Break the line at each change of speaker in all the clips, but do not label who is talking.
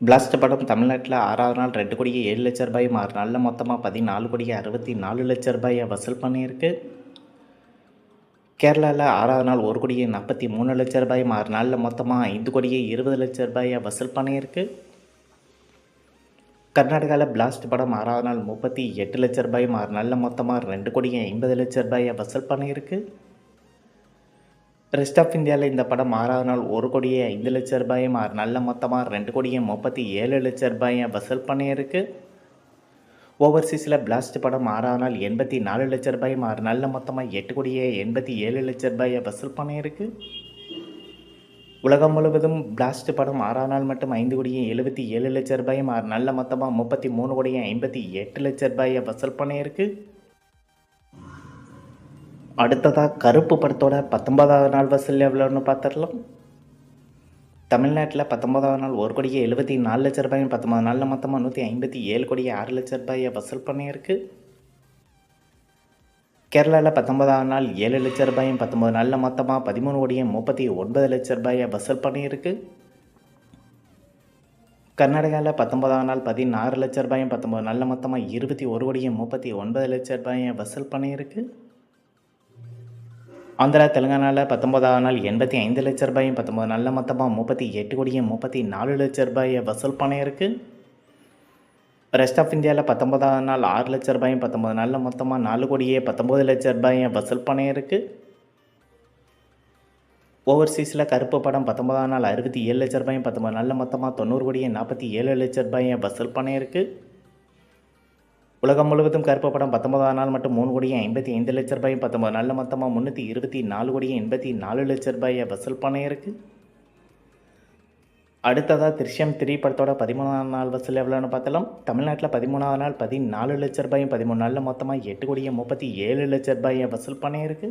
Blast படம் தமிழ்நாட்டில் 6வது நாள் 2,07,00,000 6 நாளில் மொத்தமாக 14,64,00,000 வசூல் பண்ணியிருக்கு. கேரளாவில் 6வது நாள் 1,43,00,000 6 நாளில் மொத்தமாக 5,20,00,000 வசூல் பண்ணியிருக்கு. கர்நாடகாவில் பிளாஸ்ட் படம் 6வது நாள் 38,00,000 6 நாளில் மொத்தமாக 2,50,00,000 வசூல் பண்ணியிருக்கு. ரெஸ்ட் ஆஃப் இந்தியாவில் இந்த படம் 6வது நாள் 1,05,00,000 6 நாளில் மொத்தமாக 2,37,00,000 வசூல் பண்ணியிருக்கு. ஓவர்சீஸில் பிளாஸ்ட் படம் 6வது நாள் 84,00,000 6 நாளில் மொத்தமாக 8,87,00,000 வசூல் பண்ணியிருக்கு. உலகம் முழுவதும் பிளாஸ்ட் படம் 6வது நாள் மட்டும் 5,77,00,000 6 நாளில் மொத்தமாக 33,58,00,000 வசூல் பண்ணியிருக்கு. அடுத்ததாக கருப்பு படத்தோட 19வது நாள் வசூல் எவ்வளோன்னு பார்த்துடலாம். தமிழ்நாட்டில் 19வது நாள் 1,74,00,000 19 நாளில் மொத்தமாக 157,06,00,000 வசூல் பண்ணியிருக்கு. கேரளாவில் 19வது நாள் 7,00,000 19 நாளில் மொத்தமாக 13,39,00,000 வசூல் பண்ணியிருக்கு. கர்நாடகாவில் 19வது நாள் 16,00,000 19 நாளில் மொத்தமாக 21,39,00,000 வசூல் பண்ணியிருக்கு. ஆந்திரா தெலுங்கானாவில் 19வது நாள் 85,00,000 19 நாளில் மொத்தமாக 38,34,00,000 வசூல் பண்ணியிருக்கு. ரெஸ்ட் ஆஃப் இந்தியாவில் 19வது நாள் 6,00,000 19 நாளில் மொத்தமாக 4,19,00,000 வசூல் பண்ணியிருக்கு. ஓவர்சீஸில் கருப்பு படம் 19வது நாள் 67,00,000 19 நாளில் மொத்தமாக 90,47,00,000 வசூல் பண்ணியிருக்கு. உலகம் முழுவதும் கருப்பு படம் 19வது நாள் மட்டும் 3,55,00,000 19 நாளில் மொத்தமாக 324,84,00,000 வசூல் பண்ணியிருக்கு. அடுத்ததாக திருஷ்யம் 3 படத்தோட 13வது நாள் வசூல் எவ்வளோன்னு பார்த்தலாம். தமிழ்நாட்டில் 13வது நாள் 14,00,000 13 நாளில் மொத்தமாக 8,37,00,000 வசூல் பண்ணியிருக்கு.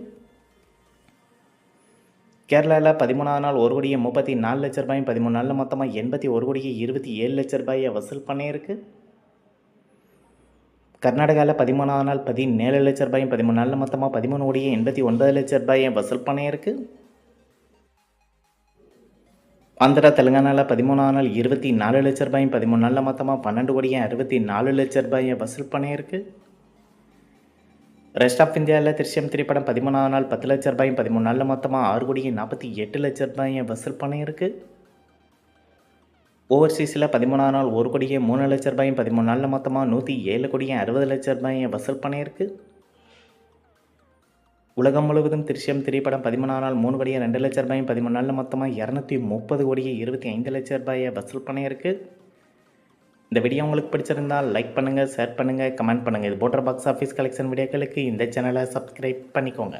கேரளாவில் 13வது நாள் 1,34,00,000 13 நாளில் மொத்தமாக 81,27,00,000 வசூல் பண்ணியிருக்கு. கர்நாடகாவில் 13வது நாள் 17,00,000 13 நாளில் மொத்தமாக 13,89,00,000 வசூல் பண்ணியிருக்கு. ஆந்திரா தெலுங்கானாவில் 13வது நாள் 24,00,000 13 நாளில் மொத்தமாக 12,64,00,000 வசூல் பண்ணியிருக்கு. ரெஸ்ட் ஆஃப் இந்தியாவில் திருஷ்யம் 3 படம் 13வது நாள் 10,00,000 13 நாளில் மொத்தமாக 6,48,00,000 வசூல் பண்ணியிருக்கு. ஓவர்சீஸில் 13வது நாள் 1,03,00,000 13 நாளில் மொத்தமாக 107,60,00,000 வசூல் பண்ணியிருக்கு. உலகம் முழுவதும் திருஷ்யம் 3 படம் 13வது நாள் 3,02,00,000 13 நாளில் மொத்தமாக 230,25,00,000 வசூல் பண்ணியிருக்கு. இந்த வீடியோ உங்களுக்கு பிடிச்சிருந்தால் லைக் பண்ணுங்கள், ஷேர் பண்ணுங்கள், கமெண்ட் பண்ணுங்கள். இது போன்ற பாக்ஸ் ஆஃபீஸ் கலெக்ஷன் வீடியோக்களுக்கு இந்த சேனலை சப்ஸ்கிரைப் பண்ணிக்கோங்க.